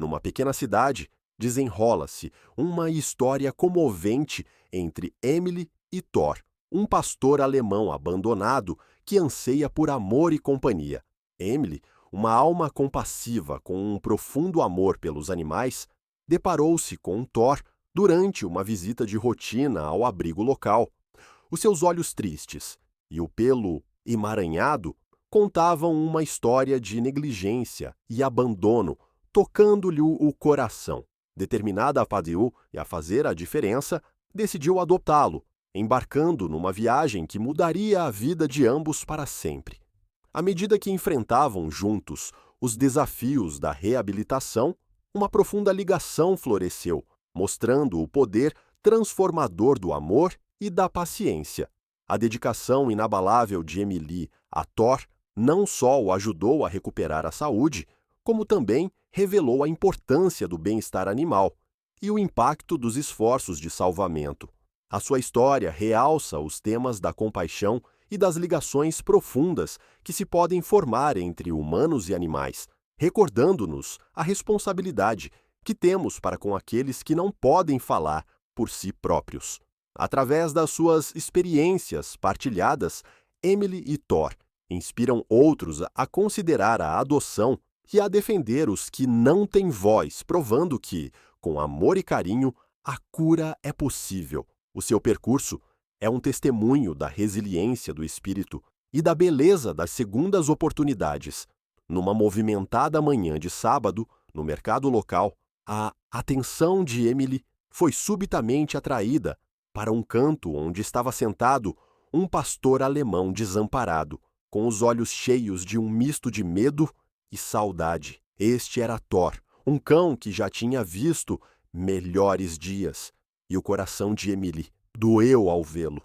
Numa pequena cidade, desenrola-se uma história comovente entre Emily e Thor, um pastor alemão abandonado que anseia por amor e companhia. Emily, uma alma compassiva com um profundo amor pelos animais, deparou-se com Thor durante uma visita de rotina ao abrigo local. Os seus olhos tristes e o pelo emaranhado contavam uma história de negligência e abandono, tocando-lhe o coração. Determinada a fazer a diferença, decidiu adotá-lo, embarcando numa viagem que mudaria a vida de ambos para sempre. À medida que enfrentavam juntos os desafios da reabilitação, uma profunda ligação floresceu, mostrando o poder transformador do amor e da paciência. A dedicação inabalável de Emily a Thor não só o ajudou a recuperar a saúde, como também revelou a importância do bem-estar animal e o impacto dos esforços de salvamento. A sua história realça os temas da compaixão e das ligações profundas que se podem formar entre humanos e animais, recordando-nos a responsabilidade que temos para com aqueles que não podem falar por si próprios. Através das suas experiências partilhadas, Emily e Thor inspiram outros a considerar a adoção e a defender os que não têm voz, provando que, com amor e carinho, a cura é possível. O seu percurso é um testemunho da resiliência do espírito e da beleza das segundas oportunidades. Numa movimentada manhã de sábado, no mercado local, a atenção de Emily foi subitamente atraída para um canto onde estava sentado um pastor alemão desamparado, com os olhos cheios de um misto de medo e saudade. Este era Thor, um cão que já tinha visto melhores dias, e o coração de Emily doeu ao vê-lo.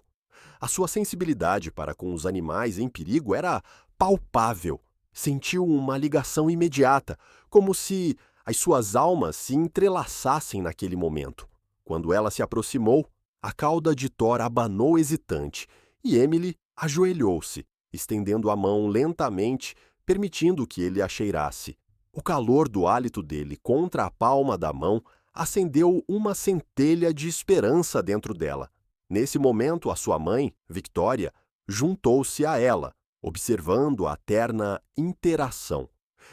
A sua sensibilidade para com os animais em perigo era palpável. Sentiu uma ligação imediata, como se as suas almas se entrelaçassem naquele momento. Quando ela se aproximou, a cauda de Thor abanou hesitante e Emily ajoelhou-se, estendendo a mão lentamente, permitindo que ele a cheirasse. O calor do hálito dele contra a palma da mão acendeu uma centelha de esperança dentro dela. Nesse momento, a sua mãe, Victoria, juntou-se a ela, observando a terna interação.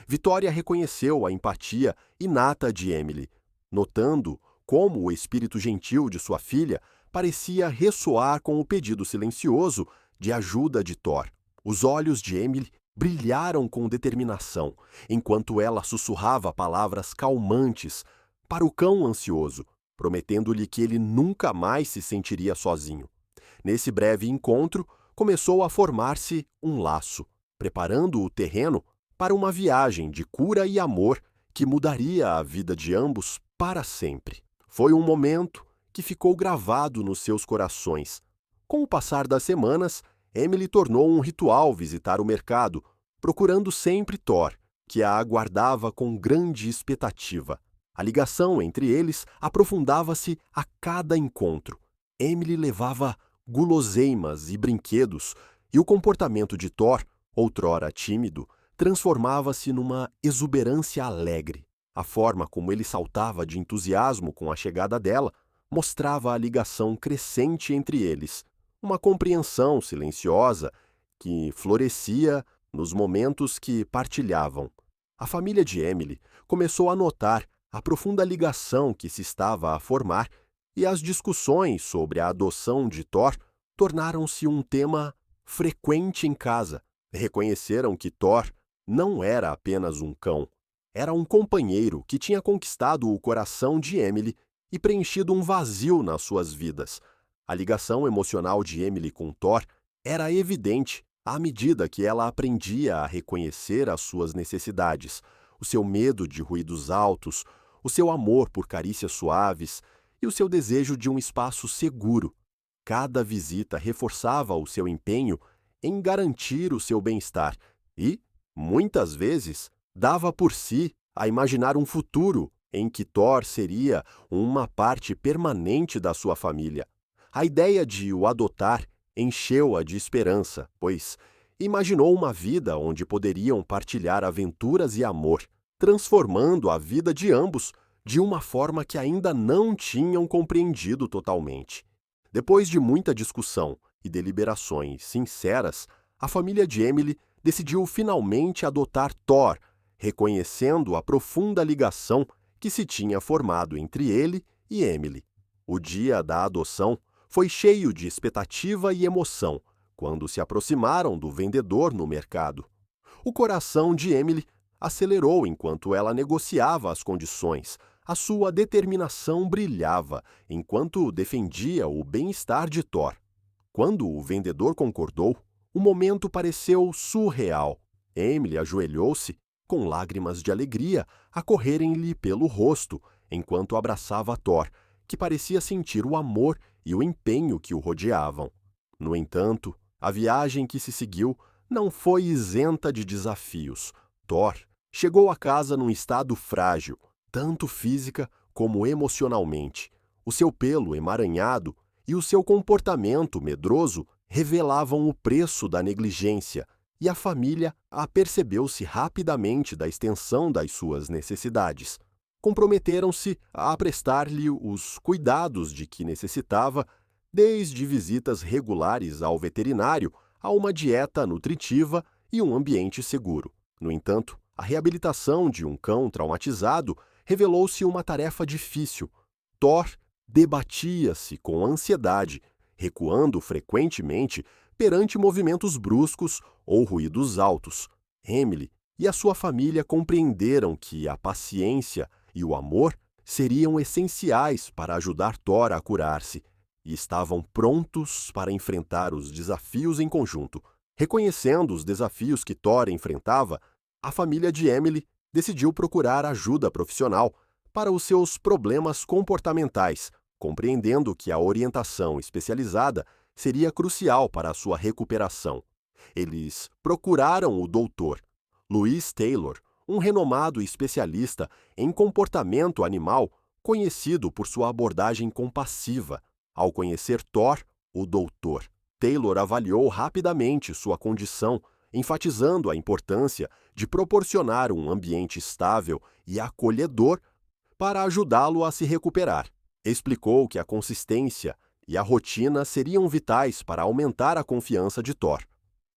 Victoria reconheceu a empatia inata de Emily, notando como o espírito gentil de sua filha parecia ressoar com o pedido silencioso de ajuda de Thor. Os olhos de Emily brilharam com determinação, enquanto ela sussurrava palavras calmantes para o cão ansioso, prometendo-lhe que ele nunca mais se sentiria sozinho. Nesse breve encontro, começou a formar-se um laço, preparando o terreno para uma viagem de cura e amor que mudaria a vida de ambos para sempre. Foi um momento que ficou gravado nos seus corações. Com o passar das semanas, Emily tornou um ritual visitar o mercado, procurando sempre Thor, que a aguardava com grande expectativa. A ligação entre eles aprofundava-se a cada encontro. Emily levava guloseimas e brinquedos, e o comportamento de Thor, outrora tímido, transformava-se numa exuberância alegre. A forma como ele saltava de entusiasmo com a chegada dela mostrava a ligação crescente entre eles, uma compreensão silenciosa que florescia nos momentos que partilhavam. A família de Emily começou a notar a profunda ligação que se estava a formar e as discussões sobre a adoção de Thor tornaram-se um tema frequente em casa. Reconheceram que Thor não era apenas um cão, era um companheiro que tinha conquistado o coração de Emily e preenchido um vazio nas suas vidas. A ligação emocional de Emily com Thor era evidente à medida que ela aprendia a reconhecer as suas necessidades, o seu medo de ruídos altos, o seu amor por carícias suaves e o seu desejo de um espaço seguro. Cada visita reforçava o seu empenho em garantir o seu bem-estar e, muitas vezes, dava por si a imaginar um futuro em que Thor seria uma parte permanente da sua família. A ideia de o adotar encheu-a de esperança, pois imaginou uma vida onde poderiam partilhar aventuras e amor. transformando a vida de ambos de uma forma que ainda não tinham compreendido totalmente. Depois de muita discussão e deliberações sinceras, a família de Emily decidiu finalmente adotar Thor, reconhecendo a profunda ligação que se tinha formado entre ele e Emily. O dia da adoção foi cheio de expectativa e emoção quando se aproximaram do vendedor no mercado. O coração de Emily acelerou enquanto ela negociava as condições. A sua determinação brilhava enquanto defendia o bem-estar de Thor. Quando o vendedor concordou, o momento pareceu surreal. Emily ajoelhou-se, com lágrimas de alegria a correrem-lhe pelo rosto, enquanto abraçava Thor, que parecia sentir o amor e o empenho que o rodeavam. No entanto, a viagem que se seguiu não foi isenta de desafios. Thor chegou a casa num estado frágil, tanto física como emocionalmente. O seu pelo emaranhado e o seu comportamento medroso revelavam o preço da negligência, e a família apercebeu-se rapidamente da extensão das suas necessidades. Comprometeram-se a prestar-lhe os cuidados de que necessitava, desde visitas regulares ao veterinário a uma dieta nutritiva e um ambiente seguro. No entanto, a reabilitação de um cão traumatizado revelou-se uma tarefa difícil. Thor debatia-se com ansiedade, recuando frequentemente perante movimentos bruscos ou ruídos altos. Emily e a sua família compreenderam que a paciência e o amor seriam essenciais para ajudar Thor a curar-se, e estavam prontos para enfrentar os desafios em conjunto. Reconhecendo os desafios que Thor enfrentava, a família de Emily decidiu procurar ajuda profissional para os seus problemas comportamentais, compreendendo que a orientação especializada seria crucial para a sua recuperação. Eles procuraram o Dr. Louis Taylor, um renomado especialista em comportamento animal, conhecido por sua abordagem compassiva. Ao conhecer Thor, o Dr. Taylor avaliou rapidamente sua condição, enfatizando a importância de proporcionar um ambiente estável e acolhedor para ajudá-lo a se recuperar. Explicou que a consistência e a rotina seriam vitais para aumentar a confiança de Thor.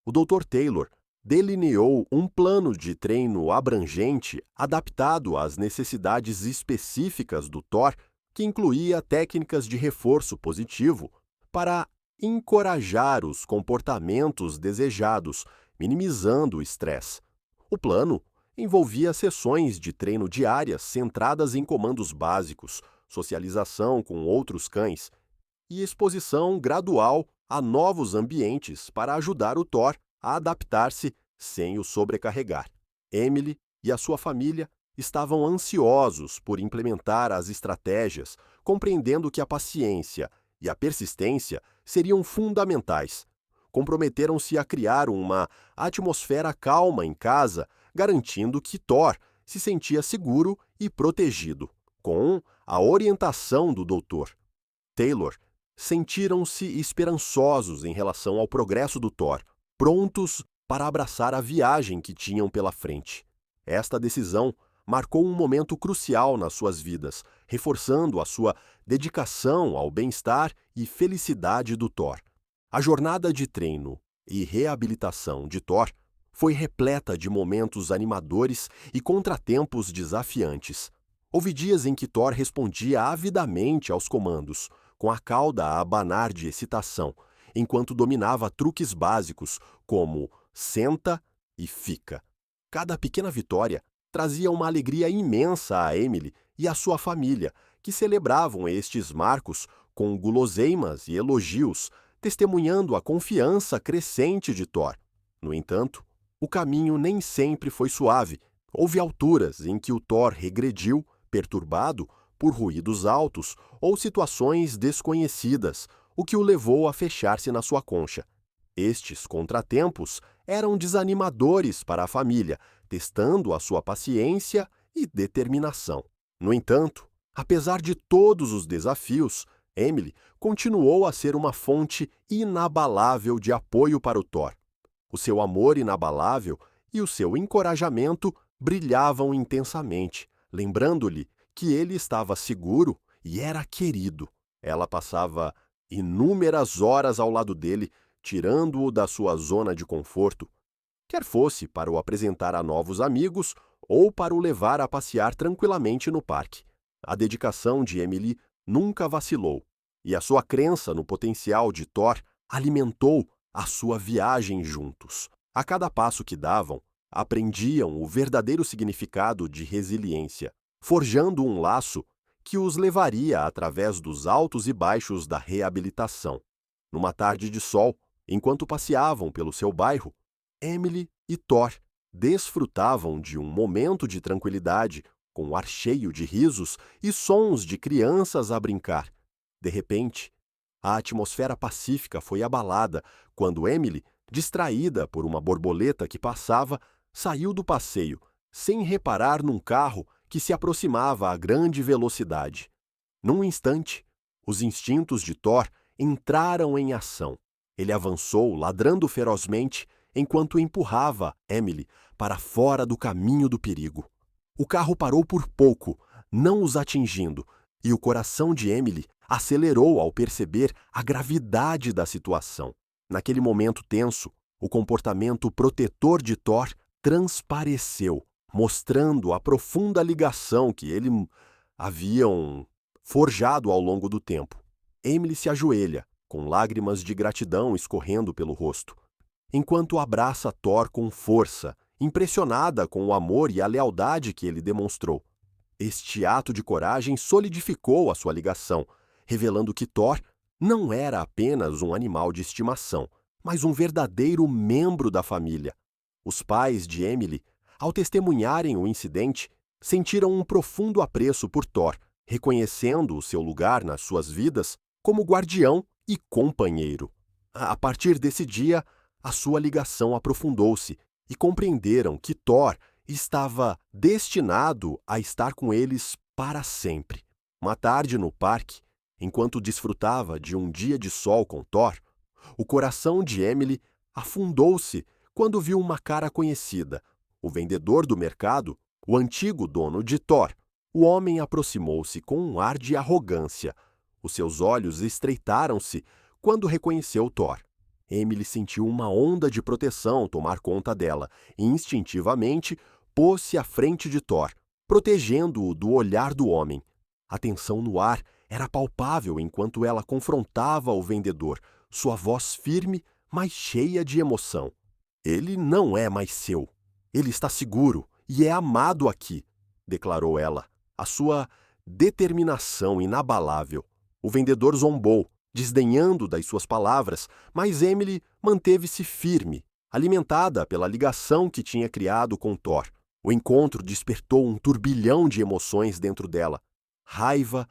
O Dr. Taylor delineou um plano de treino abrangente adaptado às necessidades específicas do Thor, que incluía técnicas de reforço positivo para encorajar os comportamentos desejados, minimizando o estresse. O plano envolvia sessões de treino diárias centradas em comandos básicos, socialização com outros cães e exposição gradual a novos ambientes para ajudar o Thor a adaptar-se sem o sobrecarregar. Emily e a sua família estavam ansiosos por implementar as estratégias, compreendendo que a paciência e a persistência seriam fundamentais. Comprometeram-se a criar uma atmosfera calma em casa, garantindo que Thor se sentia seguro e protegido. Com a orientação do Dr. Taylor, sentiram-se esperançosos em relação ao progresso do Thor, prontos para abraçar a viagem que tinham pela frente. Esta decisão marcou um momento crucial nas suas vidas, reforçando a sua dedicação ao bem-estar e felicidade do Thor. A jornada de treino e reabilitação de Thor foi repleta de momentos animadores e contratempos desafiantes. Houve dias em que Thor respondia avidamente aos comandos, com a cauda a abanar de excitação, enquanto dominava truques básicos como senta e fica. Cada pequena vitória trazia uma alegria imensa a Emily e a sua família, que celebravam estes marcos com guloseimas e elogios, testemunhando a confiança crescente de Thor. No entanto, o caminho nem sempre foi suave. Houve alturas em que o Thor regrediu, perturbado por ruídos altos ou situações desconhecidas, o que o levou a fechar-se na sua concha. Estes contratempos eram desanimadores para a família, testando a sua paciência e determinação. No entanto, apesar de todos os desafios, Emily continuou a ser uma fonte inabalável de apoio para o Thor. O seu amor inabalável e o seu encorajamento brilhavam intensamente, lembrando-lhe que ele estava seguro e era querido. Ela passava inúmeras horas ao lado dele, tirando-o da sua zona de conforto, quer fosse para o apresentar a novos amigos ou para o levar a passear tranquilamente no parque. A dedicação de Emily nunca vacilou, e a sua crença no potencial de Thor alimentou a sua viagem juntos. A cada passo que davam, aprendiam o verdadeiro significado de resiliência, forjando um laço que os levaria através dos altos e baixos da reabilitação. Numa tarde de sol, enquanto passeavam pelo seu bairro, Emily e Thor desfrutavam de um momento de tranquilidade, com um ar cheio de risos e sons de crianças a brincar. De repente, a atmosfera pacífica foi abalada quando Emily, distraída por uma borboleta que passava, saiu do passeio, sem reparar num carro que se aproximava a grande velocidade. Num instante, os instintos de Thor entraram em ação. Ele avançou, ladrando ferozmente, enquanto empurrava Emily para fora do caminho do perigo. O carro parou por pouco, não os atingindo, e o coração de Emily acelerou ao perceber a gravidade da situação. Naquele momento tenso, o comportamento protetor de Thor transpareceu, mostrando a profunda ligação que eles haviam forjado ao longo do tempo. Emily se ajoelha, com lágrimas de gratidão escorrendo pelo rosto, enquanto abraça Thor com força, impressionada com o amor e a lealdade que ele demonstrou. Este ato de coragem solidificou a sua ligação, revelando que Thor não era apenas um animal de estimação, mas um verdadeiro membro da família. Os pais de Emily, ao testemunharem o incidente, sentiram um profundo apreço por Thor, reconhecendo o seu lugar nas suas vidas como guardião e companheiro. A partir desse dia, a sua ligação aprofundou-se e compreenderam que Thor estava destinado a estar com eles para sempre. Uma tarde no parque, enquanto desfrutava de um dia de sol com Thor, o coração de Emily afundou-se quando viu uma cara conhecida. O vendedor do mercado, o antigo dono de Thor. O homem aproximou-se com um ar de arrogância. Os seus olhos estreitaram-se quando reconheceu Thor. Emily sentiu uma onda de proteção tomar conta dela e, instintivamente, pôs-se à frente de Thor, protegendo-o do olhar do homem. A tensão no ar era palpável enquanto ela confrontava o vendedor, sua voz firme, mas cheia de emoção. Ele não é mais seu. Ele está seguro e é amado aqui, declarou ela, a sua determinação inabalável. O vendedor zombou, desdenhando das suas palavras, mas Emily manteve-se firme, alimentada pela ligação que tinha criado com Thor. O encontro despertou um turbilhão de emoções dentro dela. Raiva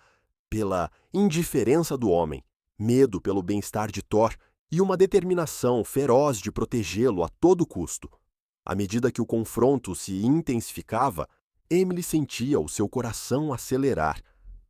pela indiferença do homem, medo pelo bem-estar de Thor e uma determinação feroz de protegê-lo a todo custo. À medida que o confronto se intensificava, Emily sentia o seu coração acelerar,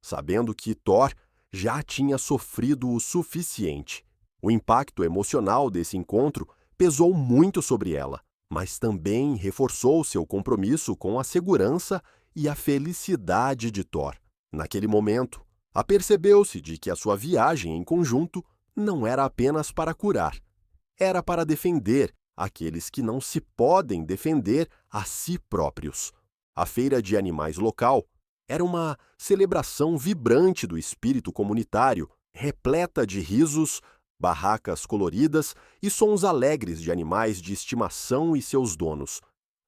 sabendo que Thor já tinha sofrido o suficiente. O impacto emocional desse encontro pesou muito sobre ela, mas também reforçou seu compromisso com a segurança e a felicidade de Thor. Naquele momento, apercebeu-se de que a sua viagem em conjunto não era apenas para curar, era para defender aqueles que não se podem defender a si próprios. A feira de animais local era uma celebração vibrante do espírito comunitário, repleta de risos, barracas coloridas e sons alegres de animais de estimação e seus donos.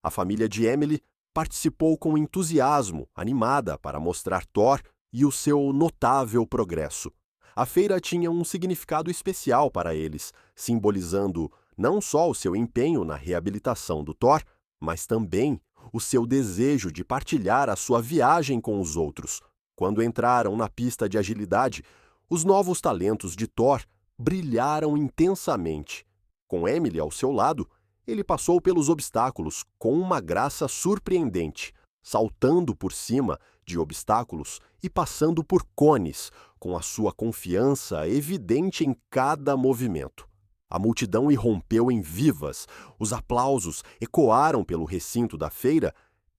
A família de Emily participou com entusiasmo, animada para mostrar Thor e o seu notável progresso. A feira tinha um significado especial para eles, simbolizando não só o seu empenho na reabilitação do Thor, mas também o seu desejo de partilhar a sua viagem com os outros. Quando entraram na pista de agilidade, os novos talentos de Thor brilharam intensamente. Com Emily ao seu lado, ele passou pelos obstáculos com uma graça surpreendente, saltando por cima de obstáculos e passando por cones, com a sua confiança evidente em cada movimento. A multidão irrompeu em vivas, os aplausos ecoaram pelo recinto da feira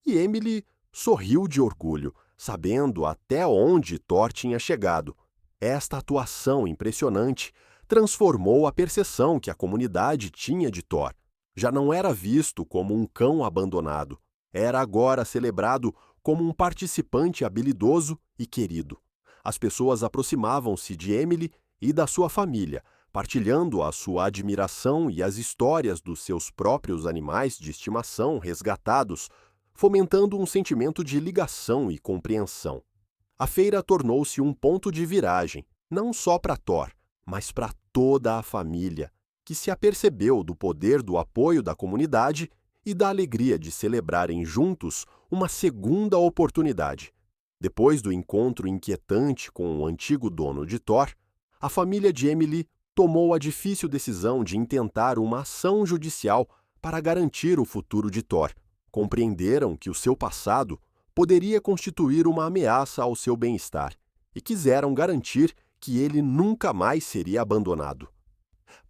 e Emily sorriu de orgulho, sabendo até onde Thor tinha chegado. Esta atuação impressionante transformou a percepção que a comunidade tinha de Thor. Já não era visto como um cão abandonado, era agora celebrado como um participante habilidoso e querido. As pessoas aproximavam-se de Emily e da sua família, partilhando a sua admiração e as histórias dos seus próprios animais de estimação resgatados, fomentando um sentimento de ligação e compreensão. A feira tornou-se um ponto de viragem, não só para Thor, mas para toda a família, que se apercebeu do poder do apoio da comunidade e da alegria de celebrarem juntos uma segunda oportunidade. Depois do encontro inquietante com o antigo dono de Thor, a família de Emily tomou a difícil decisão de intentar uma ação judicial para garantir o futuro de Thor. Compreenderam que o seu passado poderia constituir uma ameaça ao seu bem-estar e quiseram garantir que ele nunca mais seria abandonado.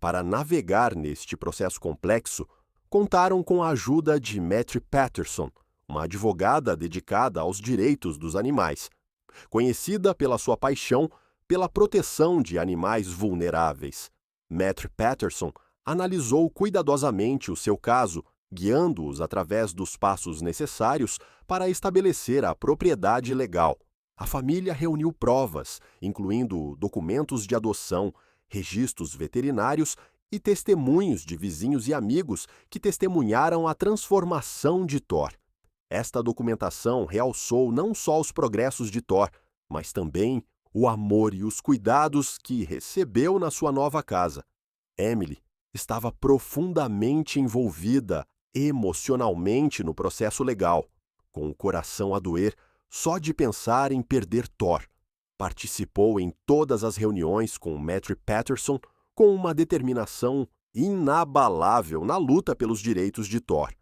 Para navegar neste processo complexo, contaram com a ajuda de Matthew Patterson, uma advogada dedicada aos direitos dos animais, conhecida pela sua paixão pela proteção de animais vulneráveis. Matthew Patterson analisou cuidadosamente o seu caso, guiando-os através dos passos necessários para estabelecer a propriedade legal. A família reuniu provas, incluindo documentos de adoção, registros veterinários e testemunhos de vizinhos e amigos que testemunharam a transformação de Thor. Esta documentação realçou não só os progressos de Thor, mas também o amor e os cuidados que recebeu na sua nova casa. Emily estava profundamente envolvida emocionalmente no processo legal, com o coração a doer só de pensar em perder Thor. Participou em todas as reuniões com Matthew Patterson com uma determinação inabalável na luta pelos direitos de Thor.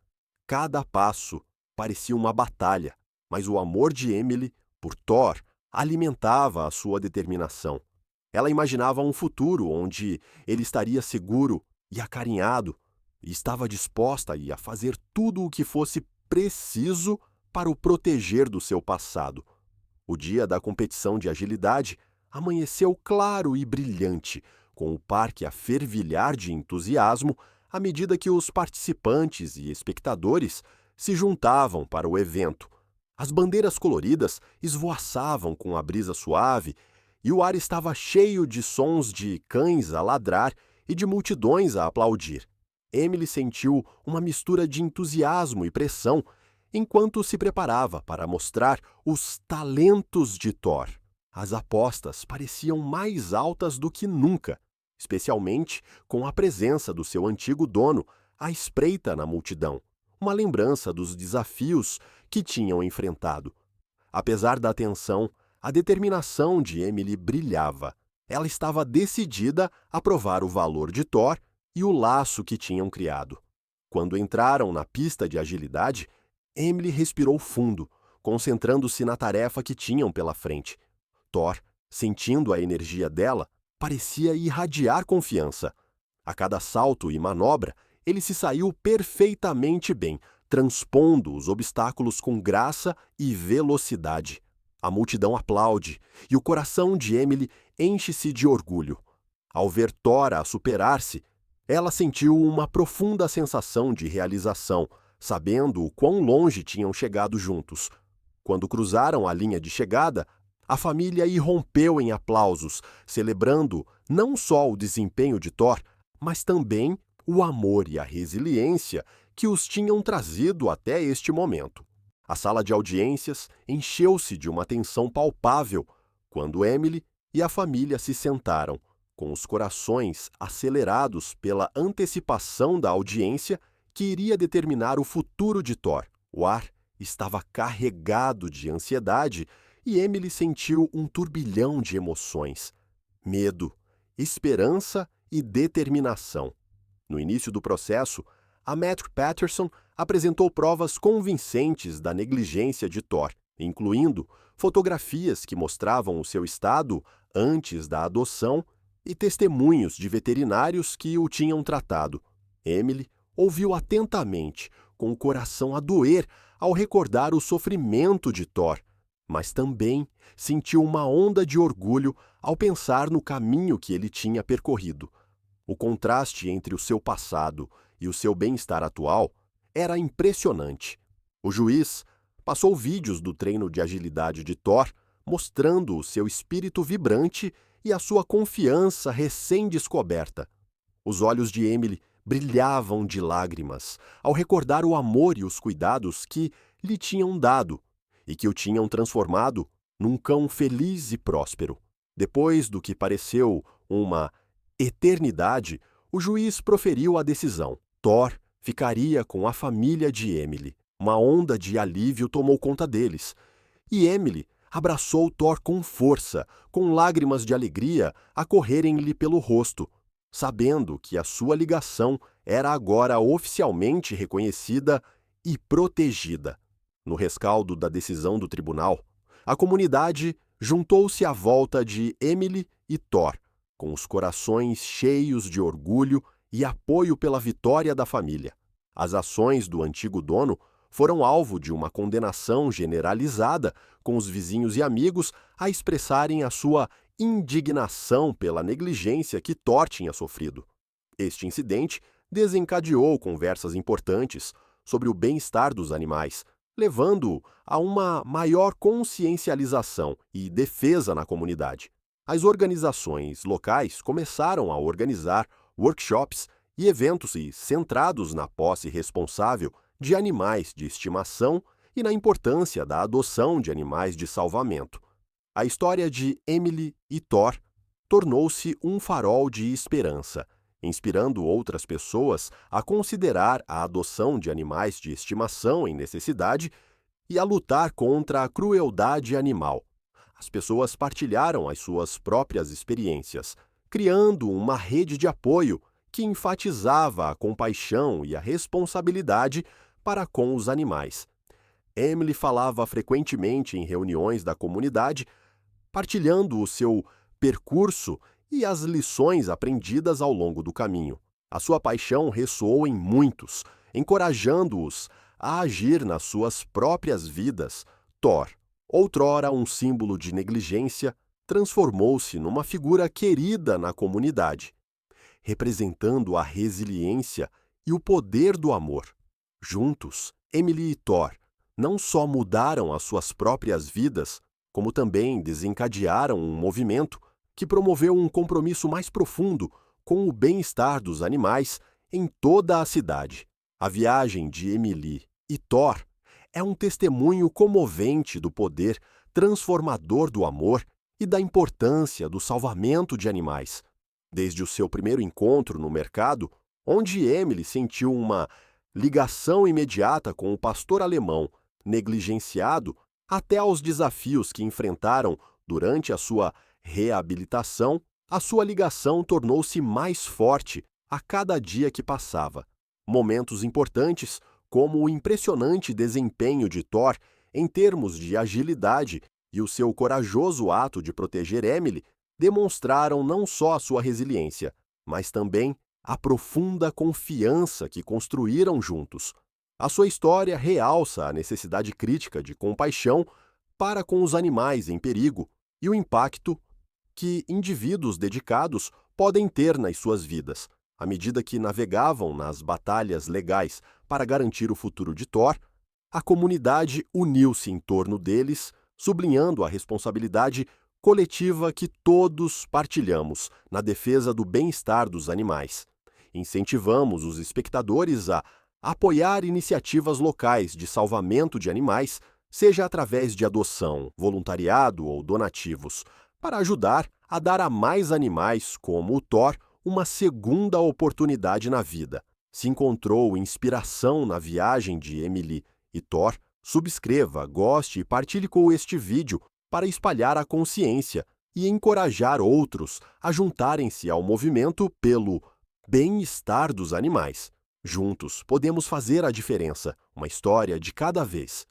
Cada passo parecia uma batalha, mas o amor de Emily por Thor alimentava a sua determinação. Ela imaginava um futuro onde ele estaria seguro e acarinhado, e estava disposta a fazer tudo o que fosse preciso para o proteger do seu passado. O dia da competição de agilidade amanheceu claro e brilhante, com o parque a fervilhar de entusiasmo à medida que os participantes e espectadores se juntavam para o evento. As bandeiras coloridas esvoaçavam com a brisa suave e o ar estava cheio de sons de cães a ladrar e de multidões a aplaudir. Emily sentiu uma mistura de entusiasmo e pressão enquanto se preparava para mostrar os talentos de Thor. As apostas pareciam mais altas do que nunca, especialmente com a presença do seu antigo dono à espreita na multidão, uma lembrança dos desafios que tinham enfrentado. Apesar da tensão, a determinação de Emily brilhava. Ela estava decidida a provar o valor de Thor e o laço que tinham criado. Quando entraram na pista de agilidade, Emily respirou fundo, concentrando-se na tarefa que tinham pela frente. Thor, sentindo a energia dela, parecia irradiar confiança. A cada salto e manobra, ele se saiu perfeitamente bem, transpondo os obstáculos com graça e velocidade. A multidão aplaude e o coração de Emily enche-se de orgulho. Ao ver Thor a superar-se, ela sentiu uma profunda sensação de realização, sabendo o quão longe tinham chegado juntos. Quando cruzaram a linha de chegada, a família irrompeu em aplausos, celebrando não só o desempenho de Thor, mas também o amor e a resiliência que os tinham trazido até este momento. A sala de audiências encheu-se de uma tensão palpável quando Emily e a família se sentaram, com os corações acelerados pela antecipação da audiência que iria determinar o futuro de Thor. O ar estava carregado de ansiedade e Emily sentiu um turbilhão de emoções: medo, esperança e determinação. No início do processo, a Matthew Patterson apresentou provas convincentes da negligência de Thor, incluindo fotografias que mostravam o seu estado antes da adoção e testemunhos de veterinários que o tinham tratado. Emily ouviu atentamente, com o coração a doer, ao recordar o sofrimento de Thor, mas também sentiu uma onda de orgulho ao pensar no caminho que ele tinha percorrido. O contraste entre o seu passado e o seu bem-estar atual era impressionante. O juiz passou vídeos do treino de agilidade de Thor, mostrando o seu espírito vibrante e a sua confiança recém-descoberta. Os olhos de Emily brilhavam de lágrimas ao recordar o amor e os cuidados que lhe tinham dado e que o tinham transformado num cão feliz e próspero. Depois do que pareceu uma eternidade, o juiz proferiu a decisão. Thor ficaria com a família de Emily. Uma onda de alívio tomou conta deles, e Emily abraçou Thor com força, com lágrimas de alegria a correrem-lhe pelo rosto, sabendo que a sua ligação era agora oficialmente reconhecida e protegida. No rescaldo da decisão do tribunal, a comunidade juntou-se à volta de Emily e Thor, com os corações cheios de orgulho e apoio pela vitória da família. As ações do antigo dono foram alvo de uma condenação generalizada, com os vizinhos e amigos a expressarem a sua indignação pela negligência que Thor tinha sofrido. Este incidente desencadeou conversas importantes sobre o bem-estar dos animais, levando a uma maior consciencialização e defesa na comunidade. As organizações locais começaram a organizar workshops e eventos centrados na posse responsável de animais de estimação e na importância da adoção de animais de salvamento. A história de Emily e Thor tornou-se um farol de esperança, inspirando outras pessoas a considerar a adoção de animais de estimação em necessidade e a lutar contra a crueldade animal. As pessoas partilharam as suas próprias experiências, criando uma rede de apoio que enfatizava a compaixão e a responsabilidade para com os animais. Emily falava frequentemente em reuniões da comunidade, partilhando o seu percurso e as lições aprendidas ao longo do caminho. A sua paixão ressoou em muitos, encorajando-os a agir nas suas próprias vidas. Thor, outrora um símbolo de negligência, transformou-se numa figura querida na comunidade, representando a resiliência e o poder do amor. Juntos, Emily e Thor não só mudaram as suas próprias vidas, como também desencadearam um movimento que promoveu um compromisso mais profundo com o bem-estar dos animais em toda a cidade. A viagem de Emily e Thor é um testemunho comovente do poder transformador do amor e da importância do salvamento de animais. Desde o seu primeiro encontro no mercado, onde Emily sentiu uma ligação imediata com o pastor alemão negligenciado, até aos desafios que enfrentaram durante a sua reabilitação, a sua ligação tornou-se mais forte a cada dia que passava. Momentos importantes, como o impressionante desempenho de Thor em termos de agilidade e o seu corajoso ato de proteger Emily, demonstraram não só a sua resiliência, mas também a profunda confiança que construíram juntos. A sua história realça a necessidade crítica de compaixão para com os animais em perigo e o impacto que indivíduos dedicados podem ter nas suas vidas. À medida que navegavam nas batalhas legais para garantir o futuro de Thor, a comunidade uniu-se em torno deles, sublinhando a responsabilidade coletiva que todos partilhamos na defesa do bem-estar dos animais. Incentivamos os espectadores a apoiar iniciativas locais de salvamento de animais, seja através de adoção, voluntariado ou donativos, para ajudar a dar a mais animais, como o Thor, uma segunda oportunidade na vida. Se encontrou inspiração na viagem de Emily e Thor, subscreva, goste e partilhe com este vídeo para espalhar a consciência e encorajar outros a juntarem-se ao movimento pelo bem-estar dos animais. Juntos, podemos fazer a diferença, uma história de cada vez.